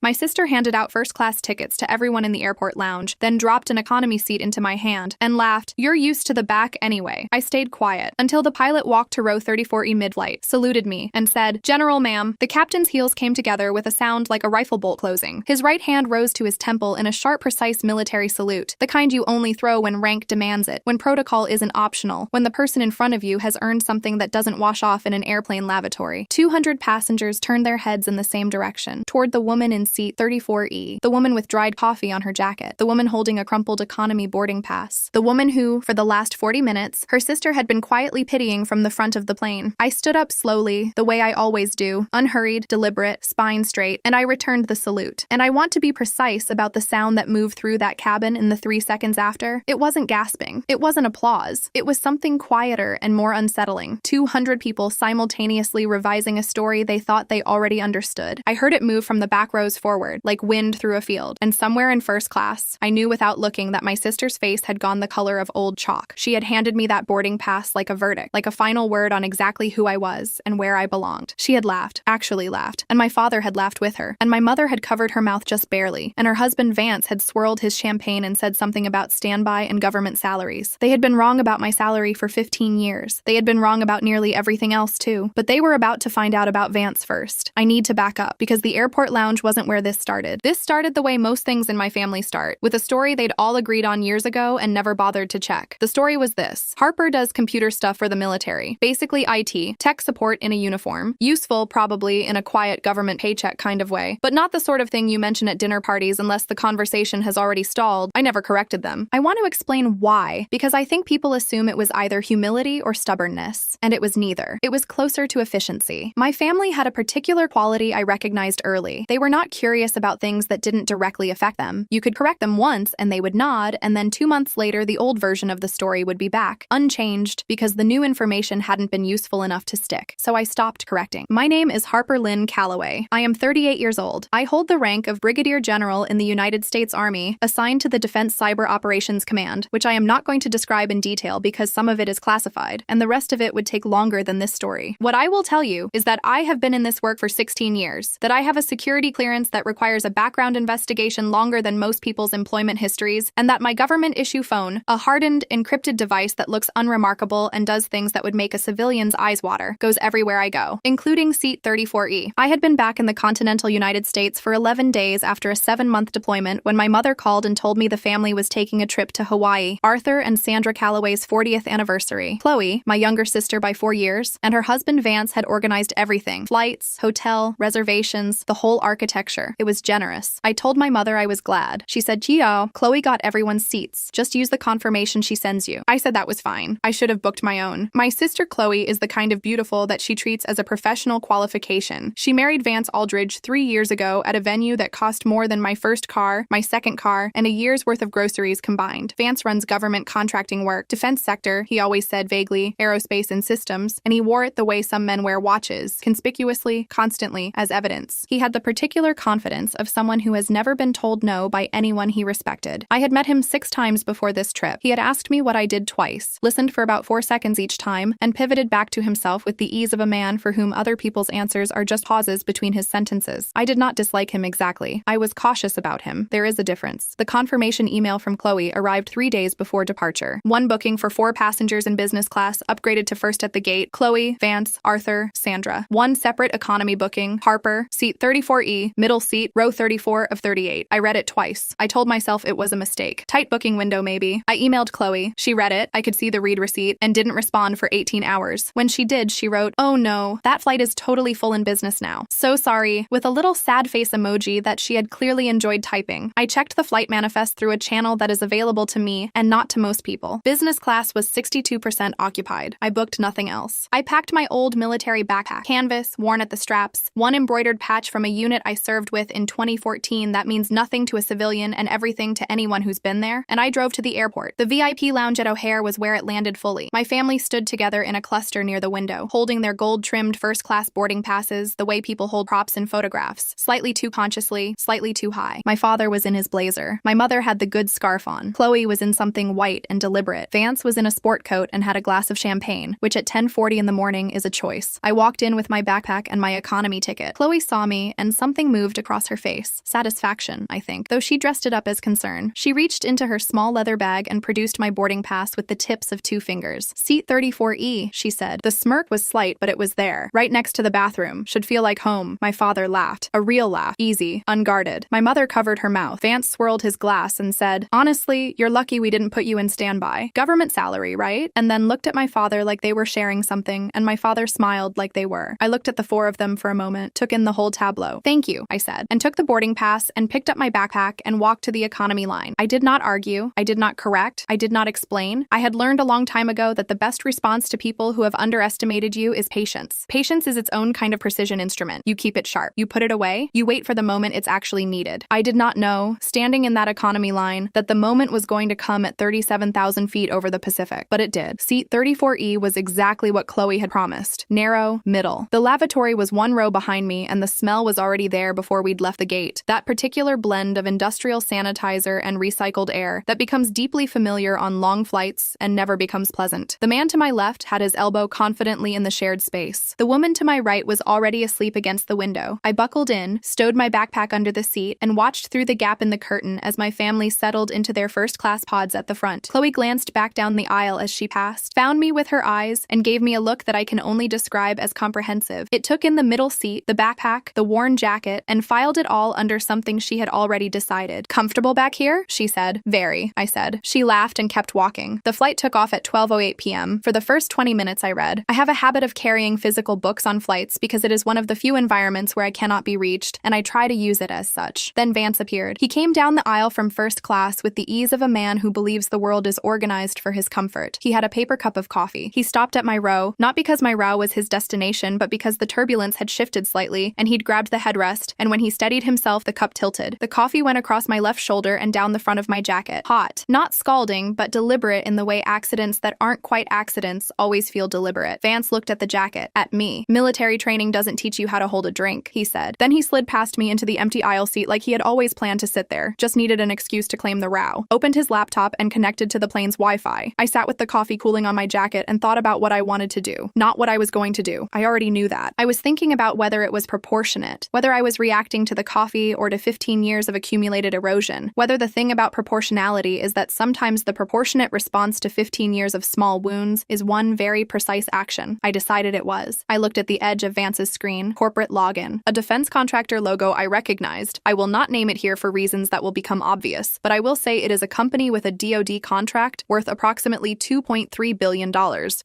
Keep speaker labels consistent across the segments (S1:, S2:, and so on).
S1: My sister handed out first-class tickets to everyone in the airport lounge, then dropped an economy seat into my hand and laughed, "You're used to the back anyway." I stayed quiet until the pilot walked to row 34E mid-flight, saluted me, and said, "General ma'am." The captain's heels came together with a sound like a rifle bolt closing. His right hand rose to his temple in a sharp, precise military salute, the kind you only throw when rank demands it, when protocol isn't optional, when the person in front of you has earned something that doesn't wash off in an airplane lavatory. 200 passengers turned their heads in the same direction, toward the woman in seat 34E, the woman with dried coffee on her jacket, the woman holding a crumpled economy boarding pass, the woman who, for the last 40 minutes, her sister had been quietly pitying from the front of the plane. I stood up slowly, the way I always do, unhurried, deliberate, spine straight, and I returned the salute. And I want to be precise about the sound that moved through that cabin in the 3 seconds after. It wasn't gasping. It wasn't applause. It was something quieter and more unsettling. 200 people simultaneously revising a story they thought they already understood. I heard it move from the back rows forward, like wind through a field. And somewhere in first class, I knew without looking that my sister's face had gone the color of old chalk. She had handed me that boarding pass like a verdict, like a final word on exactly who I was and where I belonged. She had laughed, actually laughed, and my father had laughed with her, and my mother had covered her mouth just barely, and her husband Vance had swirled his champagne and said something about standby and government salaries. They had been wrong about my salary for 15 years. They had been wrong about nearly everything else too, but they were about to find out about Vance first. I need to back up, because the airport lounge wasn't where this started. This started the way most things in my family start, with a story they'd all agreed on years ago and never bothered to check. The story was this. Harper does computer stuff for the military, basically IT, tech support in a uniform, useful probably in a quiet government paycheck kind of way, but not the sort of thing you mention at dinner parties unless the conversation has already stalled. I never corrected them. I want to explain why, because I think people assume it was either humility or stubbornness, and it was neither. It was closer to efficiency. My family had a particular quality I recognized early. They were not curious about things that didn't directly affect them. You could correct them once and they would nod, and then 2 months later the old version of the story would be back, unchanged, because the new information hadn't been useful enough to stick. So I stopped correcting. My name is Harper Lynn Calloway. I am 38 years old. I hold the rank of Brigadier General in the United States Army, assigned to the Defense Cyber Operations Command, which I am not going to describe in detail because some of it is classified, and the rest of it would take longer than this story. What I will tell you is that I have been in this work for 16 years, that I have a security clearance that requires a background investigation longer than most people's employment histories, and that my government-issue phone, a hardened, encrypted device that looks unremarkable and does things that would make a civilian's eyes water, goes everywhere I go, including seat 34E. I had been back in the continental United States for 11 days after a 7-month deployment when my mother called and told me the family was taking a trip to Hawaii, Arthur and Sandra Calloway's 40th anniversary. Chloe, my younger sister by 4 years, and her husband Vance had organized everything: flights, hotel, reservations, the whole architecture. It was generous. I told my mother I was glad. She said, "Gio, Chloe got everyone's seats. Just use the confirmation she sends you." I said that was fine. I should have booked my own. My sister Chloe is the kind of beautiful that she treats as a professional qualification. She married Vance Aldridge 3 years ago at a venue that cost more than my first car, my second car, and a year's worth of groceries combined. Vance runs government contracting work, defense sector, he always said vaguely, aerospace and systems, and he wore it the way some men wear watches, conspicuously, constantly, as evidence. He had the particular confidence of someone who has never been told no by anyone he respected. I had met him 6 times before this trip. He had asked me what I did twice, listened for about 4 seconds each time, and pivoted back to himself with the ease of a man for whom other people's answers are just pauses between his sentences. I did not dislike him exactly. I was cautious about him. There is a difference. The confirmation email from Chloe arrived 3 days before departure. 1 booking for 4 passengers in business class, upgraded to first at the gate, Chloe, Vance, Arthur, Sandra. 1 separate economy booking, Harper, seat 34E, middle seat, row 34 of 38. I read it twice. I told myself it was a mistake. Tight booking window maybe. I emailed Chloe. She read it. I could see the read receipt and didn't respond for 18 hours. When she did, she wrote, "Oh no, that flight is totally full in business now. So sorry," with a little sad face emoji that she had clearly enjoyed typing. I checked the flight manifest through a channel that is available to me and not to most people. Business class was 62% occupied. I booked nothing else. I packed my old military backpack, canvas, worn at the straps, 1 embroidered patch from a unit I served with in 2014 that means nothing to a civilian and everything to anyone who's been there, and I drove to the airport. The VIP lounge at O'Hare was where it landed fully. My family stood together in a cluster near the window, holding their gold-trimmed first-class boarding passes the way people hold props in photographs, slightly too consciously, slightly too high. My father was in his blazer. My mother had the good scarf on. Chloe was in something white and deliberate. Vance was in a sport coat and had a glass of champagne, which at 10:40 in the morning is a choice. I walked in with my backpack and my economy ticket. Chloe saw me, and something moved moved across her face. Satisfaction, I think, though she dressed it up as concern. She reached into her small leather bag and produced my boarding pass with the tips of 2 fingers. Seat 34E, she said. The smirk was slight, but it was there. Right next to the bathroom. Should feel like home. My father laughed. A real laugh. Easy. Unguarded. My mother covered her mouth. Vance swirled his glass and said, "Honestly, you're lucky we didn't put you in standby. Government salary, right?" And then looked at my father like they were sharing something, and my father smiled like they were. I looked at the 4 of them for a moment, took in the whole tableau. "Thank you," I said, and took the boarding pass and picked up my backpack and walked to the economy line. I did not argue. I did not correct. I did not explain. I had learned a long time ago that the best response to people who have underestimated you is patience. Patience is its own kind of precision instrument. You keep it sharp. You put it away. You wait for the moment it's actually needed. I did not know, standing in that economy line, that the moment was going to come at 37,000 feet over the Pacific. But it did. Seat 34E was exactly what Chloe had promised. Narrow, middle. The lavatory was 1 row behind me, and the smell was already there before we'd left the gate. That particular blend of industrial sanitizer and recycled air that becomes deeply familiar on long flights and never becomes pleasant. The man to my left had his elbow confidently in the shared space. The woman to my right was already asleep against the window. I buckled in, stowed my backpack under the seat, and watched through the gap in the curtain as my family settled into their first-class pods at the front. Chloe glanced back down the aisle as she passed, found me with her eyes, and gave me a look that I can only describe as comprehensive. It took in the middle seat, the backpack, the worn jacket, and filed it all under something she had already decided. "Comfortable back here?" she said. "Very," I said. She laughed and kept walking. The flight took off at 12:08 p.m. For the first 20 minutes I read. I have a habit of carrying physical books on flights because it is one of the few environments where I cannot be reached, and I try to use it as such. Then Vance appeared. He came down the aisle from first class with the ease of a man who believes the world is organized for his comfort. He had a paper cup of coffee. He stopped at my row, not because my row was his destination, but because the turbulence had shifted slightly, and he'd grabbed the headrest, and when he steadied himself, the cup tilted. The coffee went across my left shoulder and down the front of my jacket. Hot. Not scalding, but deliberate in the way accidents that aren't quite accidents always feel deliberate. Vance looked at the jacket. At me. "Military training doesn't teach you how to hold a drink," he said. Then he slid past me into the empty aisle seat like he had always planned to sit there, just needed an excuse to claim the row. Opened his laptop and connected to the plane's Wi-Fi. I sat with the coffee cooling on my jacket and thought about what I wanted to do. Not what I was going to do. I already knew that. I was thinking about whether it was proportionate, whether I was reacting to the coffee or to 15 years of accumulated erosion, whether the thing about proportionality is that sometimes the proportionate response to 15 years of small wounds is one very precise action. I decided it was. I looked at the edge of Vance's screen, corporate login, a defense contractor logo I recognized. I will not name it here for reasons that will become obvious, but I will say it is a company with a DoD contract worth approximately $2.3 billion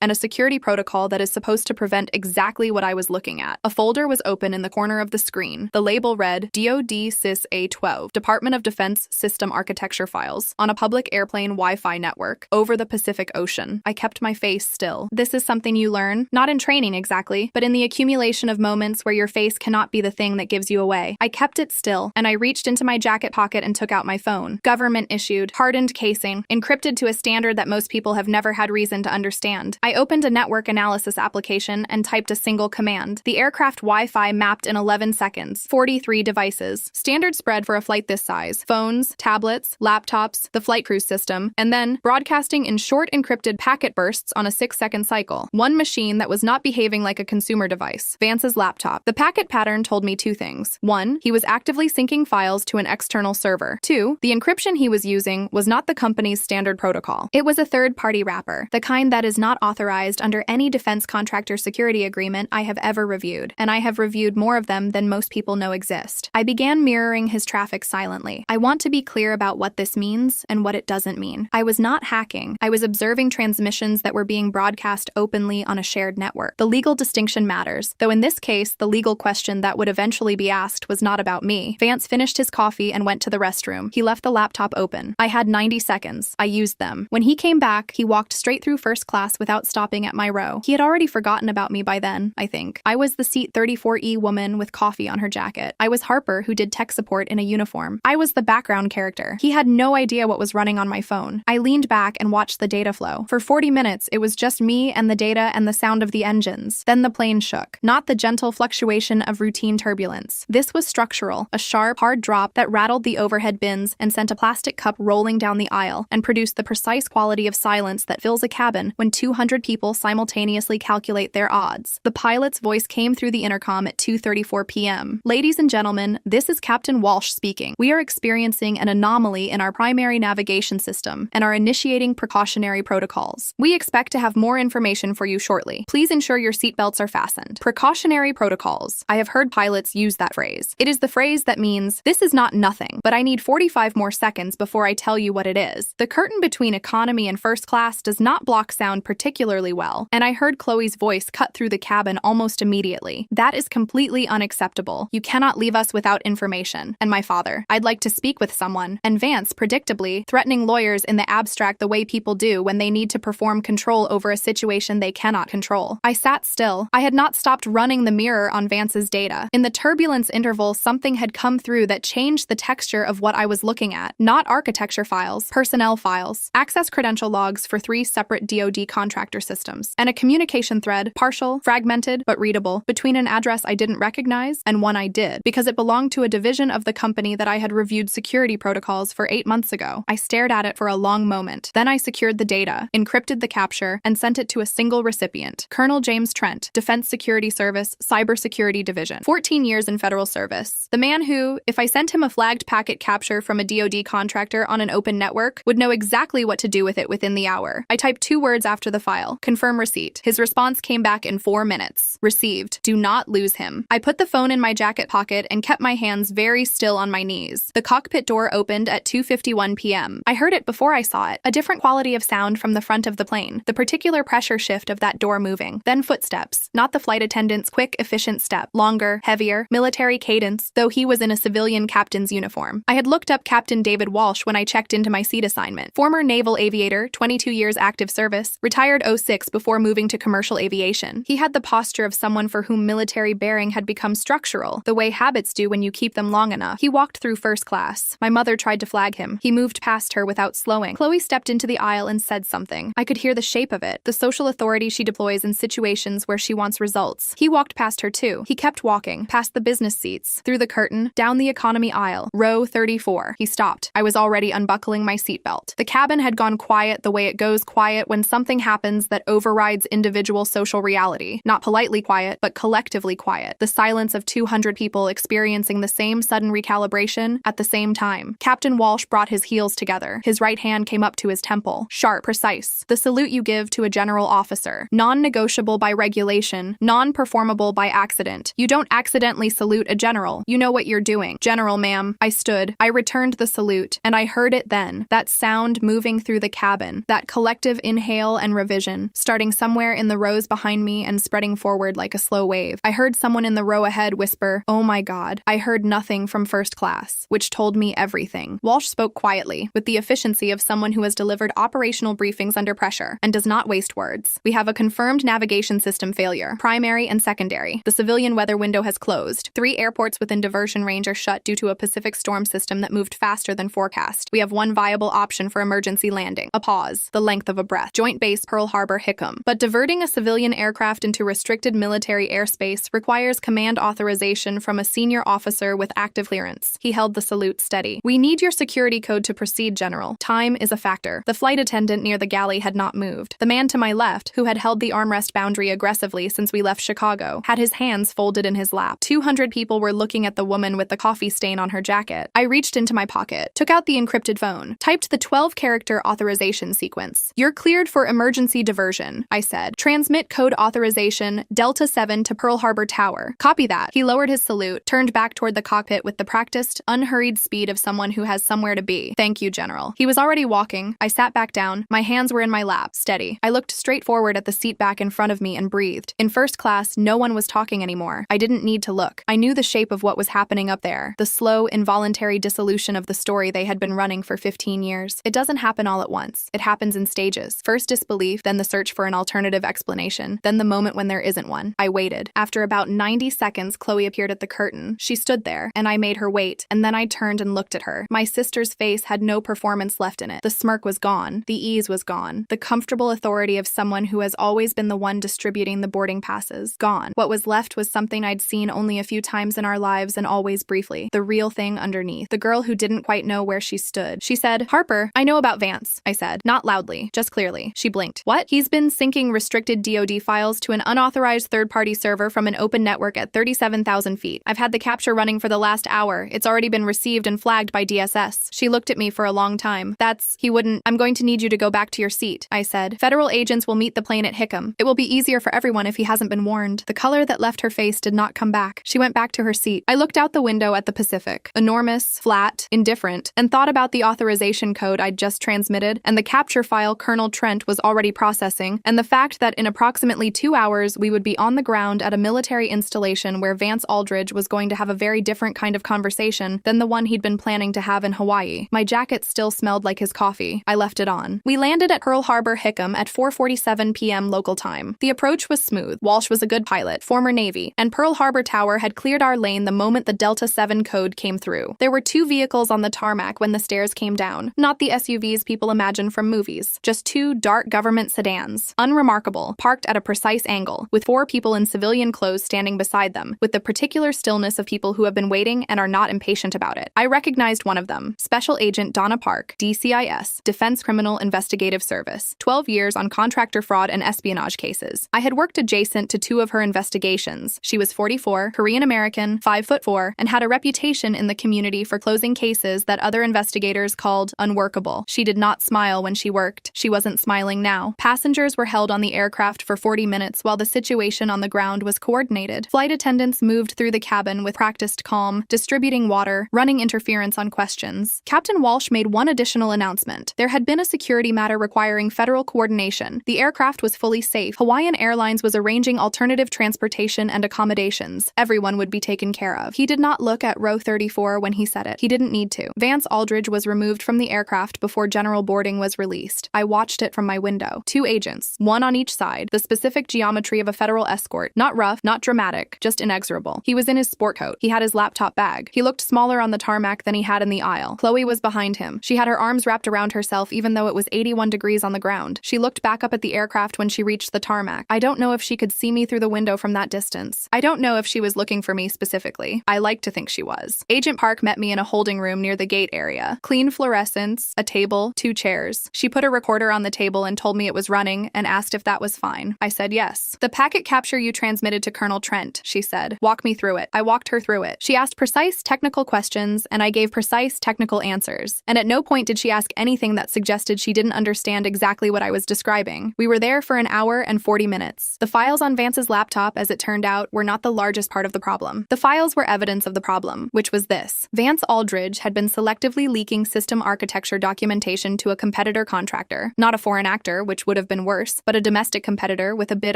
S1: and a security protocol that is supposed to prevent exactly what I was looking at. A folder was open in the corner of the screen. The label read DoD Sys A12, Department of Defense System Architecture Files, on a public airplane Wi-Fi network, over the Pacific Ocean. I kept my face still. This is something you learn, not in training exactly, but in the accumulation of moments where your face cannot be the thing that gives you away. I kept it still, and I reached into my jacket pocket and took out my phone. Government issued, hardened casing, encrypted to a standard that most people have never had reason to understand. I opened a network analysis application and typed a single command. The aircraft Wi-Fi mapped in 11 seconds. 43 devices. Standard spread for a flight this size. Phones, tablets, laptops, the flight crew system, and then broadcasting in short encrypted packet bursts on a 6-second cycle. One machine that was not behaving like a consumer device. Vance's laptop. The packet pattern told me 2 things. 1, he was actively syncing files to an external server. 2, the encryption he was using was not the company's standard protocol. It was a third-party wrapper, the kind that is not authorized under any defense contractor security agreement I have ever reviewed, and I have reviewed more of them than most people know exist. I began mirroring his traffic silently. I want to be clear about what this means and what it doesn't mean. I was not hacking. I was observing transmissions that were being broadcast openly on a shared network. The legal distinction matters, though in this case, the legal question that would eventually be asked was not about me. Vance finished his coffee and went to the restroom. He left the laptop open. I had 90 seconds. I used them. When he came back, he walked straight through first class without stopping at my row. He had already forgotten about me by then, I think. I was the seat 34E woman with coffee on her jacket. I was Harper, who did tech support in a uniform. I was the background character. He had no idea what was running on my phone. I leaned back and watched the data flow. For 40 minutes, it was just me and the data and the sound of the engines. Then the plane shook. Not the gentle fluctuation of routine turbulence. This was structural, a sharp, hard drop that rattled the overhead bins and sent a plastic cup rolling down the aisle and produced the precise quality of silence that fills a cabin when 200 people simultaneously calculate their odds. The pilot's voice came through the intercom at 2:34 p.m. "Ladies Ladies and gentlemen, this is Captain Walsh speaking. We are experiencing an anomaly in our primary navigation system and are initiating precautionary protocols. We expect to have more information for you shortly. Please ensure your seatbelts are fastened. Precautionary protocols. I have heard pilots use that phrase. It is the phrase that means, this is not nothing, but I need 45 more seconds before I tell you what it is. The curtain between economy and first class does not block sound particularly well, and I heard Chloe's voice cut through the cabin almost immediately. That is completely unacceptable. You cannot leave us without information. And my father, I'd like to speak with someone. And Vance, predictably, threatening lawyers in the abstract the way people do when they need to perform control over a situation they cannot control. I sat still. I had not stopped running the mirror on Vance's data. In the turbulence interval, something had come through that changed the texture of what I was looking at. Not architecture files, personnel files, access credential logs for 3 separate DoD contractor systems, and a communication thread, partial, fragmented, but readable, between an address I didn't recognize and one I did, because it belonged to a division of the company that I had reviewed security protocols for 8 months ago. I stared at it for a long moment. Then I secured the data, encrypted the capture, and sent it to a single recipient, Colonel James Trent, Defense Security Service, Cybersecurity Division, 14 years in federal service. The man who, if I sent him a flagged packet capture from a DoD contractor on an open network, would know exactly what to do with it within the hour. I typed 2 words after the file, confirm receipt. His response came back in 4 minutes. Received. Do not lose him. I put the phone in my jacket pocket and kept my hands very still on my knees. The cockpit door opened at 2:51 p.m. I heard it before I saw it, a different quality of sound from the front of the plane, the particular pressure shift of that door moving. Then footsteps, not the flight attendant's quick, efficient step, longer, heavier, military cadence, though he was in a civilian captain's uniform. I had looked up Captain David Walsh when I checked into my seat assignment. Former naval aviator, 22 years active service, retired '06 before moving to commercial aviation. He had the posture of someone for whom military bearing had become structural, the way habits do when you keep them long enough. He walked through first class. My mother tried to flag him. He moved past her without slowing. Chloe stepped into the aisle and said something. I could hear the shape of it, the social authority she deploys in situations where she wants results. He walked past her too. He kept walking, past the business seats, through the curtain, down the economy aisle, row 34. He stopped. I was already unbuckling my seatbelt. The cabin had gone quiet the way it goes quiet when something happens that overrides individual social reality. Not politely quiet, but collectively quiet. The silence of 200 people experiencing the same sudden recalibration at the same time. Captain Walsh brought his heels together. His right hand came up to his temple. Sharp, precise. The salute you give to a general officer. Non-negotiable by regulation, non-performable by accident. You don't accidentally salute a general. You know what you're doing. General, ma'am. I stood. I returned the salute, and I heard it then. That sound moving through the cabin. That collective inhale and revision, starting somewhere in the rows behind me and spreading forward like a slow wave. I heard someone in the row ahead whisper, "Oh my God." I heard nothing from first class, which told me everything. Walsh spoke quietly, with the efficiency of someone who has delivered operational briefings under pressure and does not waste words. We have a confirmed navigation system failure, primary and secondary. The civilian weather window has closed. 3 airports within diversion range are shut due to a Pacific storm system that moved faster than forecast. We have one viable option for emergency landing. A pause, the length of a breath. Joint Base Pearl Harbor, Hickam. But diverting a civilian aircraft into restricted military airspace requires command authorization from a senior officer with active clearance. He held the salute steady. We need your security code to proceed, General. Time is a factor. The flight attendant near the galley had not moved. The man to my left, who had held the armrest boundary aggressively since we left Chicago, had his hands folded in his lap. 200 people were looking at the woman with the coffee stain on her jacket. I reached into my pocket, took out the encrypted phone, typed the 12-character authorization sequence. You're cleared for emergency diversion, I said. Transmit code authorization Delta 7 to Pearl Harbor Tower. Copy that. He lowered his salute, turned back toward the cockpit with the practiced, unhurried speed of someone who has somewhere to be. Thank you, General. He was already walking. I sat back down. My hands were in my lap, steady. I looked straight forward at the seat back in front of me and breathed. In first class, no one was talking anymore. I didn't need to look. I knew the shape of what was happening up there. The slow, involuntary dissolution of the story they had been running for 15 years. It doesn't happen all at once. It happens in stages. First disbelief, then the search for an alternative explanation, then the moment when there isn't one. I waited. After about 90 seconds, Chloe appeared at the curtain. She stood there, and I made her wait, and then I turned and looked at her. My sister's face had no performance left in it. The smirk was gone. The ease was gone. The comfortable authority of someone who has always been the one distributing the boarding passes. Gone. What was left was something I'd seen only a few times in our lives and always briefly. The real thing underneath. The girl who didn't quite know where she stood. She said, "Harper, I know about Vance," I said. Not loudly, just clearly. She blinked. What? He's been syncing restricted DoD files to an unauthorized third-party server from an open network at 37,000 feet. seat. I've had the capture running for the last hour. It's already been received and flagged by DSS. She looked at me for a long time. He wouldn't. I'm going to need you to go back to your seat, I said. Federal agents will meet the plane at Hickam. It will be easier for everyone if he hasn't been warned. The color that left her face did not come back. She went back to her seat. I looked out the window at the Pacific. Enormous, flat, indifferent, and thought about the authorization code I'd just transmitted and the capture file Colonel Trent was already processing, and the fact that in approximately 2 hours we would be on the ground at a military installation where Vance Aldridge was going to have a very different kind of conversation than the one he'd been planning to have in Hawaii. My jacket still smelled like his coffee. I left it on. We landed at Pearl Harbor Hickam at 4:47 p.m. local time. The approach was smooth. Walsh was a good pilot, former Navy, and Pearl Harbor Tower had cleared our lane the moment the Delta 7 code came through. There were 2 vehicles on the tarmac when the stairs came down. Not the SUVs people imagine from movies. Just 2 dark government sedans. Unremarkable, parked at a precise angle, with 4 people in civilian clothes standing beside them, with the particular stillness of people who have been waiting and are not impatient about it. I recognized one of them, Special Agent Donna Park, DCIS, Defense Criminal Investigative Service, 12 years on contractor fraud and espionage cases. I had worked adjacent to 2 of her investigations. She was 44, Korean-American, 5'4", and had a reputation in the community for closing cases that other investigators called unworkable. She did not smile when she worked. She wasn't smiling now. Passengers were held on the aircraft for 40 minutes while the situation on the ground was coordinated. Flight attendants moved through the cabin with practiced calm, distributing water, running interference on questions. Captain Walsh made one additional announcement. There had been a security matter requiring federal coordination. The aircraft was fully safe. Hawaiian Airlines was arranging alternative transportation and accommodations. Everyone would be taken care of. He did not look at row 34 when he said it. He didn't need to. Vance Aldridge was removed from the aircraft before general boarding was released. I watched it from my window. 2 agents, 1 on each side, the specific geometry of a federal escort. Not rough, not dramatic, just inexorable. He was in his sport coat. He had his laptop bag. He looked smaller on the tarmac than he had in the aisle. Chloe was behind him. She had her arms wrapped around herself even though it was 81 degrees on the ground. She looked back up at the aircraft when she reached the tarmac. I don't know if she could see me through the window from that distance. I don't know if she was looking for me specifically. I like to think she was. Agent Park met me in a holding room near the gate area. Clean fluorescents, a table, 2 chairs. She put a recorder on the table and told me it was running and asked if that was fine. I said yes. The packet capture you transmitted to Colonel Trent, she said. Walk me through it. I walked her through it. She asked precise technical questions and I gave precise technical answers. And at no point did she ask anything that suggested she didn't understand exactly what I was describing. We were there for an hour and 40 minutes. The files on Vance's laptop, as it turned out, were not the largest part of the problem. The files were evidence of the problem, which was this. Vance Aldridge had been selectively leaking system architecture documentation to a competitor contractor, not a foreign actor, which would have been worse, but a domestic competitor with a bid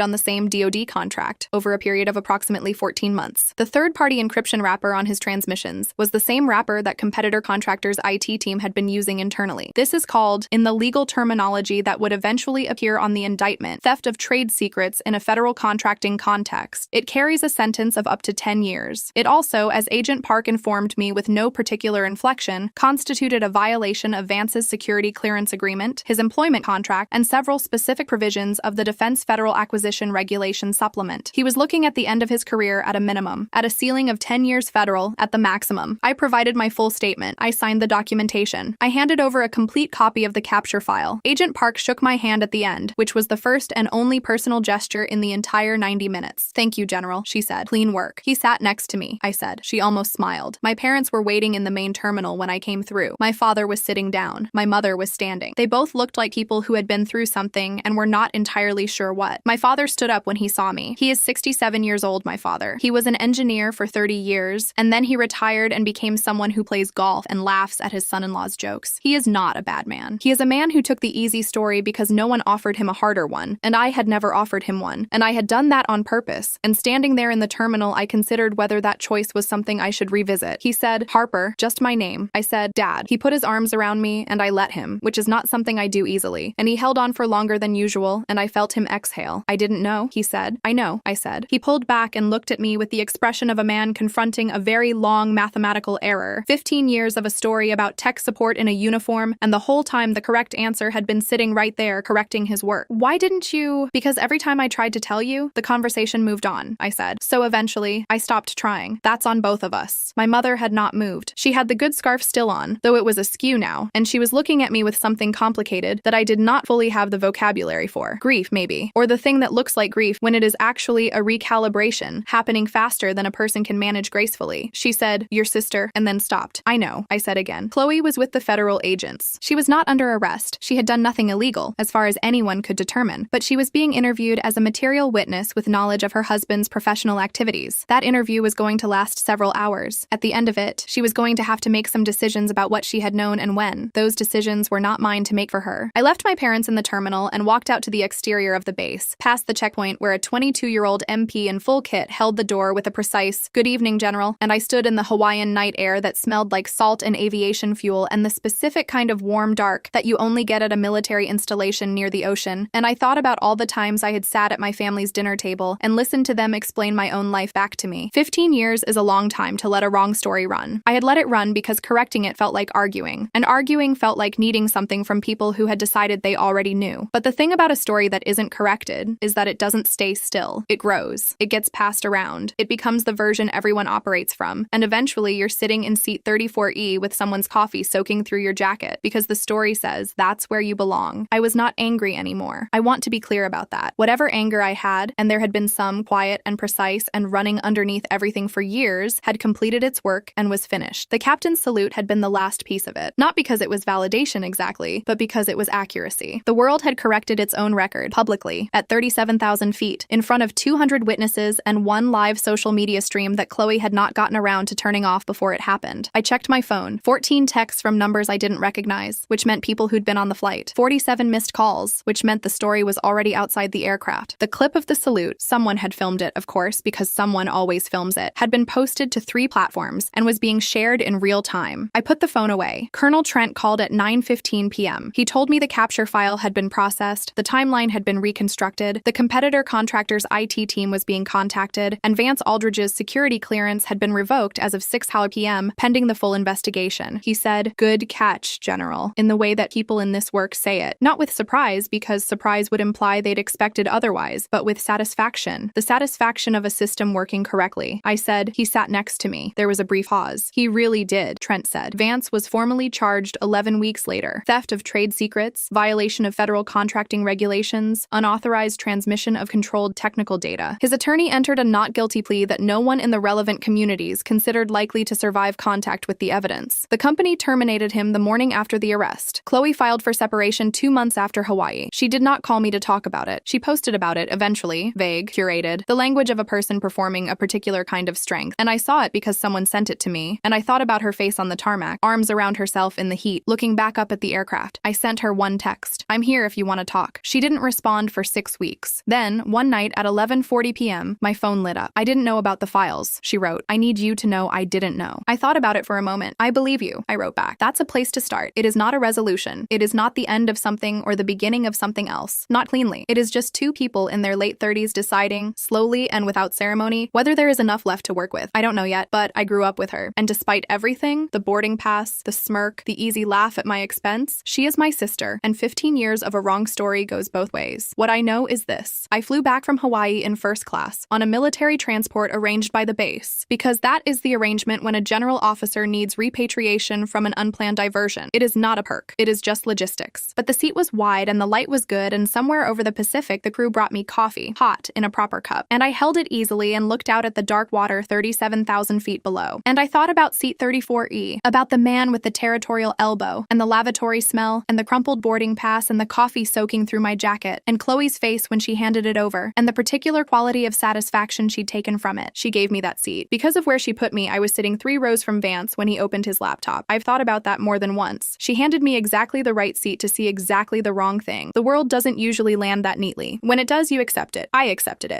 S1: on the same DoD contract over a period of approximately 14 months. The third-party encryption wrapper on his transmissions was the same wrapper that competitor contractor's IT team had been using internally. This is called, in the legal terminology that would eventually appear on the indictment, theft of trade secrets in a federal contracting context. It carries a sentence of up to 10 years. It also, as Agent Park informed me with no particular inflection, constituted a violation of Vance's security clearance agreement, his employment contract, and several specific provisions of the Defense Federal Acquisition Regulation Supplement. He was looking at the end of his career at a minimum, at a ceiling of 10 years federal, at the maximum. I provided my full statement. I signed the documentation. I handed over a complete copy of the capture file. Agent Park shook my hand at the end, which was the first and only personal gesture in the entire 90 minutes. Thank you, General, she said. Clean work. He sat next to me, I said. She almost smiled. My parents were waiting in the main terminal when I came through. My father was sitting down. My mother was standing. They both looked like people who had been through something and were not entirely sure what. My father stood up when he saw me. He is 67 years old, my father. He was an engineer for 30 years, and then he retired and became someone who plays golf and laughs at his son-in-law's jokes. He is not a bad man. He is a man who took the easy story because no one offered him a harder one, and I had never offered him one, and I had done that on purpose, and standing there in the terminal I considered whether that choice was something I should revisit. He said, Harper, just my name. I said, Dad. He put his arms around me, and I let him, which is not something I do easily, and he held on for longer than usual, and I felt him exhale. I didn't know, he said. I know, I said. He pulled back and looked at me with the expression of a man confronting a very long mathematical error. 15 years of a story about tech support in a uniform, and the whole time the correct answer had been sitting right there correcting his work. Why didn't you? Because every time I tried to tell you, the conversation moved on, I said. So eventually, I stopped trying. That's on both of us. My mother had not moved. She had the good scarf still on, though it was askew now, and she was looking at me with something complicated that I did not fully have the vocabulary for. Grief, maybe. Or the thing that looks like grief when it is actually a recalibration, happening faster than a person can manage gracefully. She said, "Your sister," and then stopped. "I know," I said again. Chloe was with the federal agents. She was not under arrest. She had done nothing illegal, as far as anyone could determine, but she was being interviewed as a material witness with knowledge of her husband's professional activities. That interview was going to last several hours. At the end of it, she was going to have to make some decisions about what she had known and when. Those decisions were not mine to make for her. I left my parents in the terminal and walked out to the exterior of the base, past the checkpoint where a 22-year-old MP in full kit held the door with a precise, "Good evening, General," and I stood in the Hawaiian night air that smelled like salt and aviation fuel and the specific kind of warm dark that you only get at a military installation near the ocean, and I thought about all the times I had sat at my family's dinner table and listened to them explain my own life back to me. 15 years is a long time to let a wrong story run. I had let it run because correcting it felt like arguing, and arguing felt like needing something from people who had decided they already knew. But the thing about a story that isn't corrected is that it doesn't stay still. It grows. It gets passed around. It becomes the version everyone operates from, and eventually you're sitting in seat 34E with someone's coffee soaking through your jacket because the story says that's where you belong. I was not angry anymore. I want to be clear about that. Whatever anger I had, and there had been some quiet and precise and running underneath everything for years, had completed its work and was finished. The captain's salute had been the last piece of it. Not because it was validation exactly, but because it was accuracy. The world had corrected its own record, publicly, at 37,000 feet, in front of 200 witnesses and one live social media stream that Chloe had not gotten around to turning off before it happened. I checked my phone. 14 texts from numbers I didn't recognize, which meant people who'd been on the flight. 47 missed calls, which meant the story was already outside the aircraft. The clip of the salute, someone had filmed it, of course, because someone always films it, had been posted to 3 platforms and was being shared in real time. I put the phone away. Colonel Trent called at 9:15 p.m. He told me the capture file had been processed, the timeline had been reconstructed, the competitor contractor's IT team was being contacted, and Vance Aldridge's security clearance had been revoked as of 6 p.m., pending the full investigation. He said, "Good catch, General," in the way that people in this work say it. Not with surprise, because surprise would imply they'd expected otherwise, but with satisfaction. The satisfaction of a system working correctly. I said, "He sat next to me." There was a brief pause. "He really did," Trent said. Vance was formally charged 11 weeks later. Theft of trade secrets, violation of federal contracting regulations, unauthorized transmission of controlled technical data. His attorney entered a not guilty plea that no one in the relevant communities considered likely to survive contact with the evidence. The company terminated him the morning after the arrest. Chloe filed for separation 2 months after Hawaii. She did not call me to talk about it. She posted about it eventually, vague, curated, the language of a person performing a particular kind of strength. And I saw it because someone sent it to me, and I thought about her face on the tarmac, arms around herself in the heat, looking back up at the aircraft. I sent her one text. "I'm here if you want to talk." She didn't respond for 6 weeks. Then, one night at 11:40 p.m., my phone lit up. "I didn't know about the files," she wrote. "I need you to know I didn't know." I thought about it for a moment. "I believe you," I wrote back. "That's a place to start. It is not a resolution. It is not the end of something or the beginning of something else. Not cleanly. It is just 2 people in their late 30s deciding, slowly and without ceremony, whether there is enough left to work with. I don't know yet, but I grew up with her. And despite everything, the boarding pass, the smirk, the easy laugh at my expense, she is my sister, and 15 years of a wrong story goes both ways. What I know is this. I flew back from Hawaii in first class, on a military transport arranged by the base, because that is the arrangement when a general officer needs repatriation from an unplanned diversion. It is not a perk. It is just logistics. But the seat was wide and the light was good, and somewhere over the Pacific the crew brought me coffee, hot, in a proper cup. And I held it easily and looked out at the dark water 37,000 feet below. And I thought about seat 34E, about the man with the territorial elbow, and the lavatory smell, and the crumpled boarding pass, and the coffee soaking through my jacket, and Chloe's face when she handed it over, and the particular quality of satisfaction she'd taken from it. She gave me that seat. Because of where she put me, I was sitting 3 rows from Vance when he opened his laptop. I've thought about that more than once. She handed me exactly the right seat to see exactly the wrong thing. The world doesn't usually land that neatly. When it does, you accept it. I accepted it.